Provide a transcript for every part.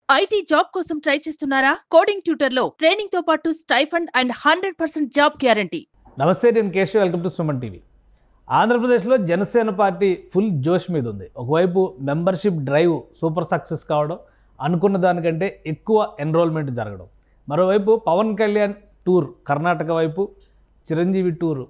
IT job కోసం try చేస్తున్నారా? Coding ట్యూటర్లో training తో పాటు స్టైఫండ్ అండ్ 100% జాబ్ గ్యారంటీ. నమస్తే, నేను Keshav. Welcome to Suman TV. ఆంధ్రప్రదేశ్లో జనసేన పార్టీ ఫుల్ జోష్ మీద ఉంది. ఒకవైపు మెంబర్షిప్ డ్రైవ్ సూపర్ సక్సెస్ కావడం, అనుకున్న దానికంటే ఎక్కువ ఎన్రోల్మెంట్ జరగడం, మరోవైపు పవన్ కళ్యాణ్ టూర్ కర్ణాటక వైపు, చిరంజీవి టూర్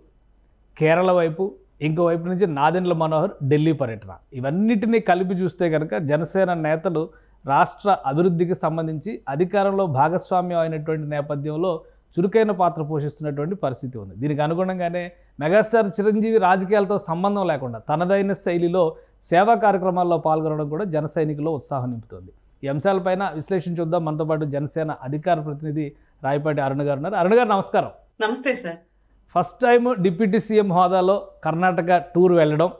కేరళ వైపు, ఇంకోవైపు నుంచి నాదెండ్ల మనోహర్ ఢిల్లీ పర్యటన, ఇవన్నిటినీ కలిపి చూస్తే కనుక జనసేన నేతలు రాష్ట్ర అభివృద్ధికి సంబంధించి అధికారంలో భాగస్వామ్యం అయినటువంటి నేపథ్యంలో చురుకైన పాత్ర పోషిస్తున్నటువంటి పరిస్థితి ఉంది. దీనికి అనుగుణంగానే మెగాస్టార్ చిరంజీవి రాజకీయాలతో సంబంధం లేకుండా తనదైన శైలిలో సేవా కార్యక్రమాల్లో పాల్గొనడం కూడా జన సైనికుల్లో ఉత్సాహం నింపుతుంది. ఈ అంశాలపైన విశ్లేషణ చూద్దాం. మనతో పాటు జనసేన అధికార ప్రతినిధి రాయపాటి అరుణ్ గారు ఉన్నారు. అరుణ్ గారు, నమస్కారం. నమస్తే sir. First time deputy CM హోదాలో కర్ణాటక టూర్ వెళ్ళడం,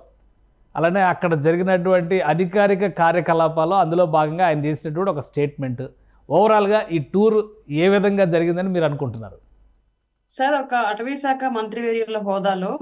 అలానే అక్కడ జరిగినటువంటి అధికారిక కార్యకలాపాలు, అందులో భాగంగా ఆయన చేసినటువంటి ఒక స్టేట్మెంట్, ఓవరాల్గా ఈ టూర్ ఏ విధంగా జరిగిందని మీరు అనుకుంటున్నారు? సార్, ఒక అటవీ శాఖ మంత్రివర్యుల హోదాలో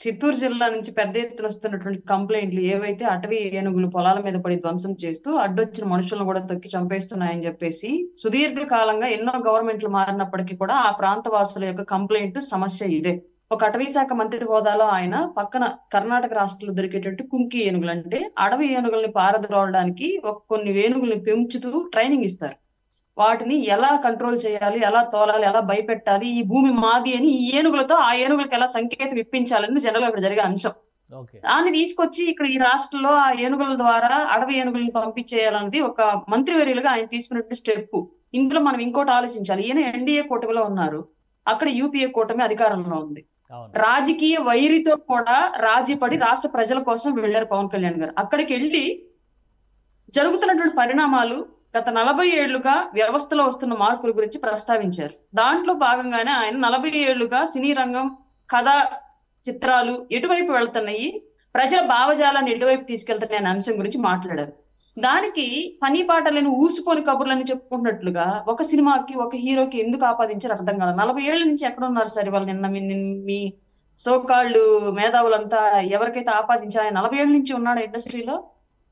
చిత్తూరు జిల్లా నుంచి పెద్ద ఎత్తున వస్తున్నటువంటి కంప్లైంట్లు ఏవైతే అటవీ ఏనుగులు పొలాల మీద పడి ధ్వంసం చేస్తూ అడ్డొచ్చిన మనుషులను కూడా తొక్కి చంపేస్తున్నాయని చెప్పేసి సుదీర్ఘ కాలంగా ఎన్నో గవర్నమెంట్లు మారినప్పటికీ కూడా ఆ ప్రాంత వాసుల యొక్క కంప్లైంట్ సమస్య ఇదే. ఒక అటవీ శాఖ మంత్రి హోదాలో ఆయన పక్కన కర్ణాటక రాష్ట్రంలో దొరికేటువంటి కుంకి ఏనుగులు, అంటే అడవి ఏనుగుల్ని పారద్రోలడానికి కొన్ని ఏనుగుల్ని పెంచుతూ ట్రైనింగ్ ఇస్తారు. వాటిని ఎలా కంట్రోల్ చేయాలి, ఎలా తోలాలి, ఎలా భయపెట్టాలి, ఈ భూమి మాది అని ఈ ఏనుగులతో ఆ ఏనుగులకు ఎలా సంకేతం ఇప్పించాలని జనరల్ గా ఇక్కడ జరిగే అంశం. దాన్ని తీసుకొచ్చి ఇక్కడ ఈ రాష్ట్రంలో ఆ ఏనుగుల ద్వారా అడవి ఏనుగుల్ని పంపించేయాలన్నది ఒక మంత్రివర్యులుగా ఆయన తీసుకున్నటువంటి స్టెప్. ఇందులో మనం ఇంకోటి ఆలోచించాలి. ఈయన ఎన్డీఏ కూటమిలో ఉన్నారు, అక్కడ యూపీఏ కూటమి అధికారంలో ఉంది. రాజకీయ వైరితో కూడా రాజీ పడి రాష్ట్ర ప్రజల కోసం వెళ్లారు పవన్ కళ్యాణ్ గారు. అక్కడికి వెళ్ళి జరుగుతున్నటువంటి పరిణామాలు, గత 40 ఏళ్లుగా వ్యవస్థలో వస్తున్న మార్పుల గురించి ప్రస్తావించారు. దాంట్లో భాగంగానే ఆయన 40 ఏళ్లుగా సినీ రంగం, కథా చిత్రాలు ఎటువైపు వెళ్తున్నాయి, ప్రజల భావజాలాన్ని ఎటువైపు తీసుకెళ్తున్నాయి అనే అంశం గురించి మాట్లాడారు. దానికి పని పాట లేని ఊసిపోని కబుర్లని చెప్పుకున్నట్లుగా ఒక సినిమాకి ఒక హీరోకి ఎందుకు ఆపాదించారు అర్థం కాదు. 40 ఏళ్ల నుంచి ఎక్కడ ఉన్నారు సార్ ఇవాళ? నిన్న మీ సోకాళ్ళు మేధావులంతా ఎవరికైతే ఆపాదించారు, ఆయన 40 ఏళ్ల నుంచి ఉన్నాడు ఇండస్ట్రీలో.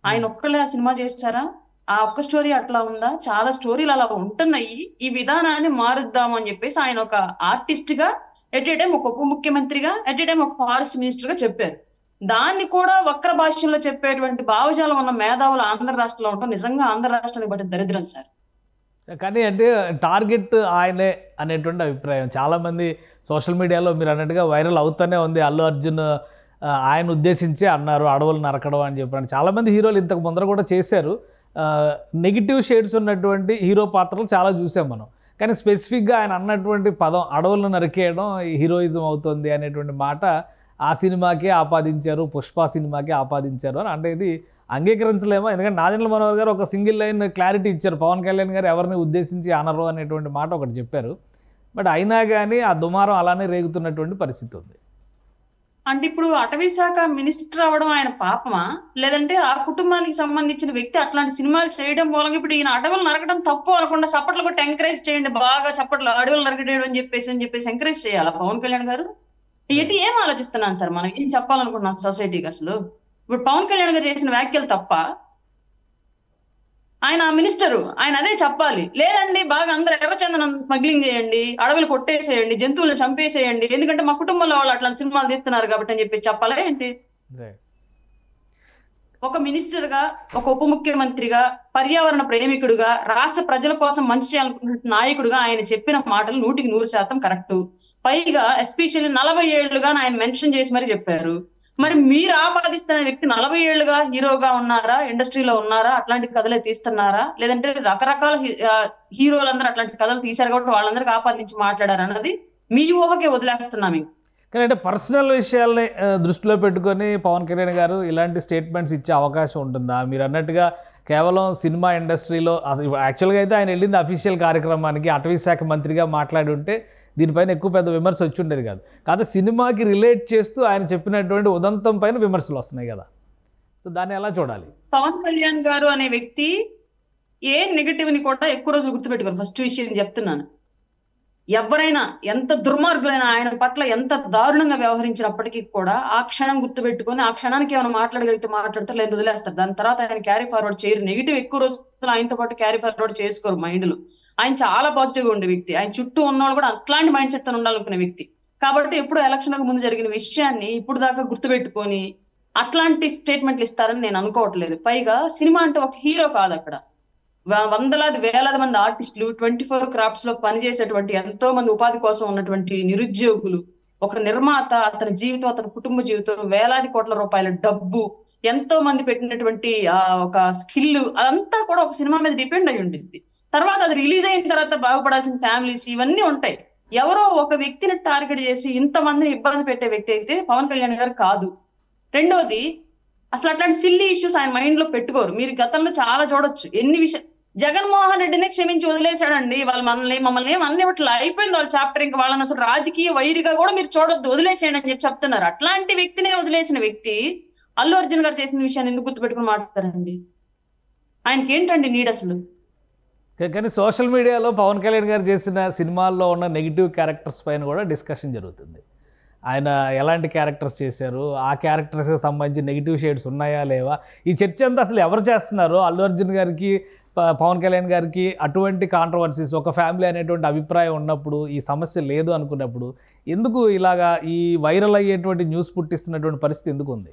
ఆయన ఒక్కళ్ళే ఆ సినిమా చేశారా? ఆ ఒక్క స్టోరీ అట్లా ఉందా? చాలా స్టోరీలు అలా ఉంటున్నాయి. ఈ విధానాన్ని మారుద్దాము అని చెప్పేసి ఆయన ఒక ఆర్టిస్ట్ గా, ఎట్ ఏ టైం ఒక ఉప ముఖ్యమంత్రిగా, ఎట్ ఏ టైం ఒక ఫారెస్ట్ మినిస్టర్ గా చెప్పారు. దాన్ని కూడా వక్ర భాషల్లో చెప్పేటువంటి భావజాలం ఉన్న మేధావులు ఆంధ్ర రాష్ట్రంలో ఉంటాం. నిజంగా ఆంధ్ర రాష్ట్రానికి బట్టి దరిద్రం సార్. కానీ అంటే టార్గెట్ ఆయనే అనేటువంటి అభిప్రాయం చాలామంది సోషల్ మీడియాలో మీరు అన్నట్టుగా వైరల్ అవుతూనే ఉంది. అల్లు అర్జున్ ఆయన ఉద్దేశించి అన్నారు అడవులు నరకడం అని చెప్పారు. చాలామంది హీరోలు ఇంతకు ముందర కూడా చేశారు. నెగిటివ్ షేడ్స్ ఉన్నటువంటి హీరో పాత్రలు చాలా చూసాం మనం. కానీ స్పెసిఫిక్గా ఆయన అన్నటువంటి పదం అడవులను నరికేయడం హీరోయిజం అవుతుంది అనేటువంటి మాట ఆ సినిమాకే ఆపాదించారు, పుష్ప సినిమాకే ఆపాదించారు అని అంటే ఇది అంగీకరించలేమో. ఎందుకంటే నాదెండ్ల మనోహర్ గారు ఒక సింగిల్ లైన్ క్లారిటీ ఇచ్చారు, పవన్ కళ్యాణ్ గారు ఎవరిని ఉద్దేశించి అనరు అనేటువంటి మాట ఒకటి చెప్పారు. బట్ అయినా కానీ ఆ దుమారం అలానే రేగుతున్నటువంటి పరిస్థితి ఉంది. అంటే ఇప్పుడు అటవీ శాఖ మినిస్టర్ అవ్వడం ఆయన పాపమా, లేదంటే ఆ కుటుంబానికి సంబంధించిన వ్యక్తి అట్లాంటి సినిమాలు చేయడం మూలంగా ఇప్పుడు ఈయన అడవులు నరకడం తప్పు అనకుండా చప్పట్లు కొట్టి ఎంకరేజ్ చేయండి, బాగా చప్పట్లు అడవులు నరకడం అని చెప్పేసి ఎంకరేజ్ చేయాలా పవన్ కళ్యాణ్ గారు? ఎటు ఏం ఆలోచిస్తున్నాను సార్, మనం ఏం చెప్పాలనుకుంటున్నాం సొసైటీకి? అసలు ఇప్పుడు పవన్ కళ్యాణ్ గారు చేసిన వ్యాఖ్యలు తప్ప? ఆయన మినిస్టరు, ఆయన అదే చెప్పాలి. లేదండి బాగా అందరూ ఎర్రచందనం స్మగ్లింగ్ చేయండి, అడవులు కొట్టేసేయండి, జంతువులను చంపేసేయండి, ఎందుకంటే మా కుటుంబంలో వాళ్ళు అట్లాంటి సినిమాలు తీస్తున్నారు కాబట్టి అని చెప్పి చెప్పాలా ఏంటి? ఒక మినిస్టర్ గా, ఒక ఉప ముఖ్యమంత్రిగా, పర్యావరణ ప్రేమికుడుగా, రాష్ట్ర ప్రజల కోసం మంచి చేయాలనుకున్న నాయకుడుగా ఆయన చెప్పిన మాటలు 100% కరెక్ట్. పైగా ఎస్పెషల్లీ 40 ఏళ్లుగా ఆయన మెన్షన్ చేసి మరి చెప్పారు. మరి మీరు ఆపాదిస్తున్న వ్యక్తి 40 ఏళ్లుగా హీరోగా ఉన్నారా, ఇండస్ట్రీలో ఉన్నారా, అట్లాంటి కథలే తీస్తున్నారా, లేదంటే రకరకాల హీరోలందరూ అట్లాంటి కథలు తీశారు కాబట్టి వాళ్ళందరికీ ఆపాదించి మాట్లాడారు అన్నది మీ ఊహకే వదిలేస్తున్నాం. కానీ అంటే పర్సనల్ విషయాల్ని దృష్టిలో పెట్టుకొని పవన్ కళ్యాణ్ గారు ఇలాంటి స్టేట్మెంట్స్ ఇచ్చే అవకాశం ఉంటుందా? మీరు అన్నట్టుగా కేవలం సినిమా ఇండస్ట్రీలో యాక్చువల్గా అయితే ఆయన వెళ్ళింది అఫీషియల్ కార్యక్రమానికి, అటవీ శాఖ మంత్రిగా మాట్లాడి ఉంటే దీనిపైన ఎక్కువ పెద్ద విమర్శ వచ్చి ఉండేది కాదు. కాదు సినిమాకి రిలేట్ చేస్తూ ఆయన చెప్పినటువంటి ఉదంతం పైన విమర్శలు వస్తున్నాయి కదా, సో దాన్ని ఎలా చూడాలి? పవన్ కళ్యాణ్ గారు అనే వ్యక్తి ఏ నెగటివ్ ని కూడా ఎక్కువ రోజులు గుర్తుపెట్టుకోరు. ఫస్ట్ విషయం చెప్తున్నాను, ఎవరైనా ఎంత దుర్మార్గులైనా ఆయన పట్ల ఎంత దారుణంగా వ్యవహరించినప్పటికీ కూడా ఆ క్షణం గుర్తుపెట్టుకొని ఆ క్షణానికి ఏమైనా మాట్లాడగలిగితే మాట్లాడతారు, లేదా వదిలేస్తారు. దాని తర్వాత ఆయన క్యారీ ఫార్వర్డ్ చేయరు. నెగిటివ్ ఎక్కువ రోజులు ఆయనతో పాటు క్యారీ ఫార్వర్డ్ చేసుకోరు మైండ్ లో. ఆయన చాలా పాజిటివ్ గా ఉండే వ్యక్తి. ఆయన చుట్టూ ఉన్నవాళ్ళు కూడా అట్లాంటి మైండ్ సెట్ తో ఉండాలనుకునే వ్యక్తి. కాబట్టి ఎప్పుడు ఎలక్షన్ ముందు జరిగిన విషయాన్ని ఇప్పుడు దాకా గుర్తుపెట్టుకొని అట్లాంటి స్టేట్మెంట్లు ఇస్తారని నేను అనుకోవట్లేదు. పైగా సినిమా అంటే ఒక హీరో కాదు, అక్కడ వందలాది వేలాది మంది ఆర్టిస్టులు 24 క్రాఫ్ట్స్ లో పనిచేసేటువంటి ఎంతో మంది ఉపాధి కోసం ఉన్నటువంటి నిరుద్యోగులు, ఒక నిర్మాత, అతని జీవితం, అతని కుటుంబ జీవితం, వేలాది కోట్ల రూపాయల డబ్బు, ఎంతో మంది పెట్టినటువంటి ఒక స్కిల్, అదంతా కూడా ఒక సినిమా మీద డిపెండ్ అయి ఉంటుంది. తర్వాత అది రిలీజ్ అయిన తర్వాత బాగుపడాల్సిన ఫ్యామిలీస్ ఇవన్నీ ఉంటాయి. ఎవరో ఒక వ్యక్తిని టార్గెట్ చేసి ఇంతమందిని ఇబ్బంది పెట్టే వ్యక్తి అయితే పవన్ కళ్యాణ్ గారు కాదు. రెండోది, అసలు అట్లాంటి సిల్లీ ఇష్యూస్ ఆయన మైండ్ లో పెట్టుకోరు. మీరు గతంలో చాలా చూడొచ్చు ఎన్ని విషయాలు. జగన్మోహన్ రెడ్డిని క్షమించి వదిలేశాడండి. వాళ్ళు మమ్మల్ని ఏమన్నీ ఇట్లా అయిపోయింది వాళ్ళ చాప్టర్. ఇంకా వాళ్ళని అసలు రాజకీయ వైరిగా కూడా మీరు చూడొద్దు, వదిలేసేయండి అని చెప్పి చెప్తున్నారు. అట్లాంటి వ్యక్తినే వదిలేసిన వ్యక్తి అల్లు అర్జున్ గారు చేసిన విషయాన్ని ఎందుకు గుర్తుపెట్టుకుని మాట్లాడతారండి? ఆయనకి ఏంటండి నీడ్ అసలు? కానీ సోషల్ మీడియాలో పవన్ కళ్యాణ్ గారు చేసిన సినిమాల్లో ఉన్న నెగిటివ్ క్యారెక్టర్స్ పైన కూడా డిస్కషన్ జరుగుతుంది. ఆయన ఎలాంటి క్యారెక్టర్స్ చేశారు, ఆ క్యారెక్టర్స్కి సంబంధించి నెగిటివ్ షేడ్స్ ఉన్నాయా లేవా, ఈ చర్చ అంతా అసలు ఎవరు చేస్తున్నారు? అల్లు అర్జున్ గారికి పవన్ కళ్యాణ్ గారికి అటువంటి కాంట్రవర్సీస్, ఒక ఫ్యామిలీ అనేటువంటి అభిప్రాయం ఉన్నప్పుడు, ఈ సమస్య లేదు అనుకున్నప్పుడు ఎందుకు ఇలాగా ఈ వైరల్ అయ్యేటువంటి న్యూస్ పుట్టిస్తున్నటువంటి పరిస్థితి ఎందుకు ఉంది?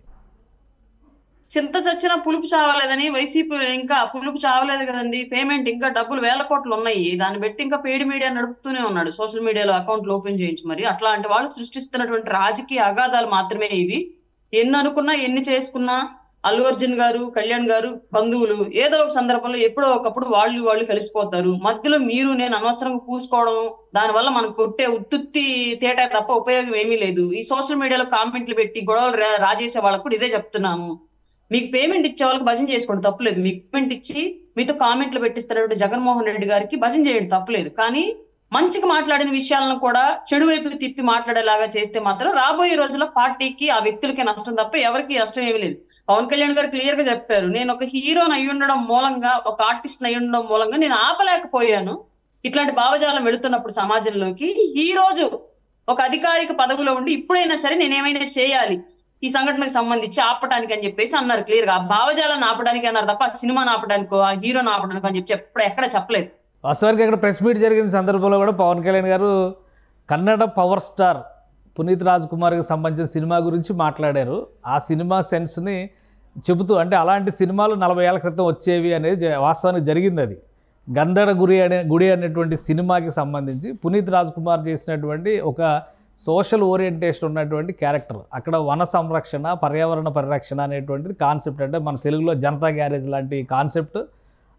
చింత చచ్చినా పులుపు చావలేదని వైసీపీ ఇంకా పులుపు చావలేదు కదండి. పేమెంట్ ఇంకా డబ్బులు 1000 కోట్లు ఉన్నాయి. దాన్ని బట్టి ఇంకా పెయిడ్ మీడియా నడుపుతూనే ఉన్నాడు. సోషల్ మీడియాలో అకౌంట్లు ఓపెన్ చేయించి మరి అట్లాంటి వాళ్ళు సృష్టిస్తున్నటువంటి రాజకీయ అగాధాలు మాత్రమే ఇవి. ఎన్ని అనుకున్నా ఎన్ని చేసుకున్నా అల్లు అర్జున్ గారు, కళ్యాణ్ గారు బంధువులు ఏదో ఒక సందర్భంలో ఎప్పుడో ఒకప్పుడు వాళ్ళు కలిసిపోతారు. మధ్యలో మీరు నేను అనవసరంగా పూసుకోవడం, దానివల్ల మనకు కొట్టే ఉత్తుత్తి తేట తప్ప ఉపయోగం ఏమీ లేదు. ఈ సోషల్ మీడియాలో కామెంట్లు పెట్టి గొడవలు రాజేసే వాళ్ళకు కూడా ఇదే చెప్తున్నాము. మీకు పేమెంట్ ఇచ్చే వాళ్ళకి భజన చేసుకోండి, తప్పులేదు. మీకు పేమెంట్ ఇచ్చి మీతో కామెంట్లు పెట్టిస్తున్నటువంటి జగన్మోహన్ రెడ్డి గారికి భజన చేయండి, తప్పులేదు. కానీ మంచిగా మాట్లాడిన విషయాలను కూడా చెడు వైపుకి తిప్పి మాట్లాడేలాగా చేస్తే మాత్రం రాబోయే రోజుల్లో పార్టీకి ఆ వ్యక్తులకి నష్టం తప్ప ఎవరికి నష్టం ఏమీ లేదు. పవన్ కళ్యాణ్ గారు క్లియర్ గా చెప్పారు, నేను ఒక హీరోని అయి ఉండడం మూలంగా, ఒక ఆర్టిస్ట్ అయి ఉండడం మూలంగా నేను ఆపలేకపోయాను. ఇట్లాంటి భావజాలం వెళుతున్నప్పుడు సమాజంలోకి ఈ రోజు ఒక అధికారిక పదవిలో ఉండి ఇప్పుడైనా సరే నేను ఏమైనా చేయాలి ఈ సంఘటనకు సంబంధించి ఆపడానికి అని చెప్పేసి అన్నారు క్లియర్ గా. ఆ భావజాలను ఆపడానికి అన్నారు తప్ప ఆ సినిమాని ఆపడానికో ఆ హీరోని ఆపడానికి అని చెప్పి ఎక్కడ చెప్పలేదు. వాస్తవానికి ఇక్కడ ప్రెస్ మీట్ జరిగిన సందర్భంలో కూడా పవన్ కళ్యాణ్ గారు కన్నడ పవర్ స్టార్ పునీత్ రాజ్ కుమార్కి సంబంధించిన సినిమా గురించి మాట్లాడారు. ఆ సినిమా సెన్స్ని చెబుతూ, అంటే అలాంటి సినిమాలు 40 ఏళ్ల క్రితం వచ్చేవి అనేది వాస్తవానికి జరిగింది. అది గంధడ గుడి అనేటువంటి సినిమాకి సంబంధించి పునీత్ రాజ్ కుమార్ చేసినటువంటి ఒక సోషల్ ఓరియంటేషన్ ఉన్నటువంటి క్యారెక్టర్. అక్కడ వన సంరక్షణ, పర్యావరణ పరిరక్షణ అనేటువంటిది కాన్సెప్ట్. అంటే మన తెలుగులో జనతా గ్యారేజ్ లాంటి కాన్సెప్ట్,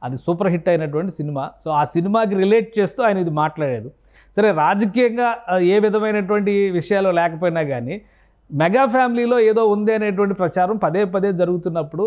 అది సూపర్ హిట్ అయినటువంటి సినిమా. సో ఆ సినిమాకి రిలేట్ చేస్తూ ఆయన ఇది మాట్లాడారు. సరే, రాజకీయంగా ఏ విధమైనటువంటి విషయాలు లేకపోయినా కానీ మెగా ఫ్యామిలీలో ఏదో ఉంది అనేటువంటి ప్రచారం పదే జరుగుతున్నప్పుడు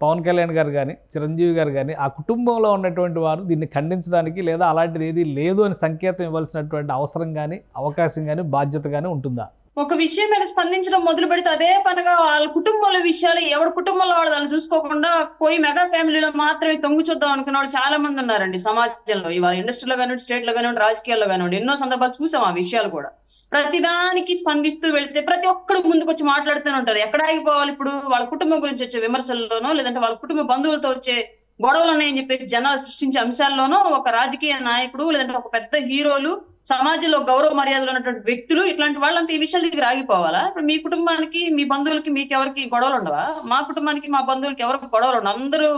పవన్ కళ్యాణ్ గారు కానీ చిరంజీవి గారు కానీ ఆ కుటుంబంలో ఉన్నటువంటి వారు దీన్ని ఖండించడానికి లేదా అలాంటిది ఏది లేదు అని సంకేతం ఇవ్వాల్సినటువంటి అవసరం కానీ అవకాశం కానీ బాధ్యత కానీ ఉంటుందా? ఒక విషయం మీద స్పందించడం మొదలు పెడితే అదే పనిగా వాళ్ళ కుటుంబంలో విషయాలు ఎవరి కుటుంబంలో వాళ్ళు చూసుకోకుండా పోయి మెగా ఫ్యామిలీలో మాత్రమే తొంగి చూద్దాం అనుకున్న వాళ్ళు చాలా మంది ఉన్నారండి సమాజంలో. ఇవాళ ఇండస్ట్రీలో కానివ్వండి, స్టేట్ లో కానివ్వండి, రాజకీయాల్లో కానివ్వండి, ఎన్నో సందర్భాలు చూసాం ఆ విషయాలు కూడా. ప్రతిదానికి స్పందిస్తూ వెళితే ప్రతి ఒక్కడు ముందుకు వచ్చి మాట్లాడుతూనే ఉంటారు. ఎక్కడ ఆగిపోవాలి ఇప్పుడు? వాళ్ళ కుటుంబం గురించి వచ్చే విమర్శల్లోనో లేదంటే వాళ్ళ కుటుంబ బంధువులతో వచ్చే గొడవలు ఉన్నాయని చెప్పేసి జనాలు సృష్టించే అంశాల్లోనో ఒక రాజకీయ నాయకుడు లేదంటే ఒక పెద్ద హీరోలు, సమాజంలో గౌరవ మర్యాదలు ఉన్నటువంటి వ్యక్తులు, ఇట్లాంటి వాళ్ళంతా ఈ విషయాల దగ్గర ఆగిపోవాలా? ఇప్పుడు మీ కుటుంబానికి, మీ బంధువులకి, మీకు ఎవరికి గొడవలు ఉండవా? మా కుటుంబానికి, మా బంధువులకి ఎవరికి గొడవలు ఉండవు. అందరూ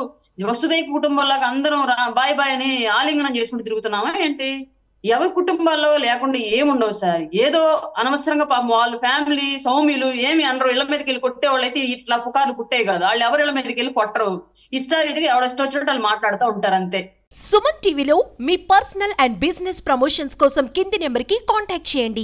వసుదైక కుటుంబంలాగా అందరం బాయ్ బాయ్ అని ఆలింగనం చేసుకుంటూ తిరుగుతున్నామా ఏంటి? ఎవరి కుటుంబాల్లో లేకుండా ఏముండవు సార్. ఏదో అనవసరంగా పాపం వాళ్ళ ఫ్యామిలీ సౌమ్యులు ఏమి అనరు. ఇళ్ల మీదకి వెళ్ళి కొట్టేవాళ్ళు అయితే ఇట్లా పుకార్లు పుట్టే కాదు. వాళ్ళు ఎవరి ఇళ్ల మీదకి వెళ్ళి కొట్టరు. ఇష్టారీతిగా ఎవడష్టం వచ్చినట్టు వాళ్ళు మాట్లాడుతూ ఉంటారు అంతే. సుమన్ టీవీలో మీ పర్సనల్ అండ్ బిజినెస్ ప్రమోషన్స్ కోసం కింది నెంబర్కి కాంటాక్ట్ చేయండి.